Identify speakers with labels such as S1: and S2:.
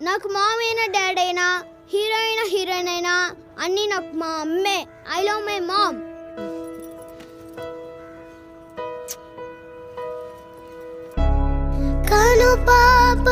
S1: నాకు మామ్ అయినా డాడ్ అయినా హీరోయిన్ అయినా అన్నీ నాకు మా అమ్మే. I love my mom. కను పాప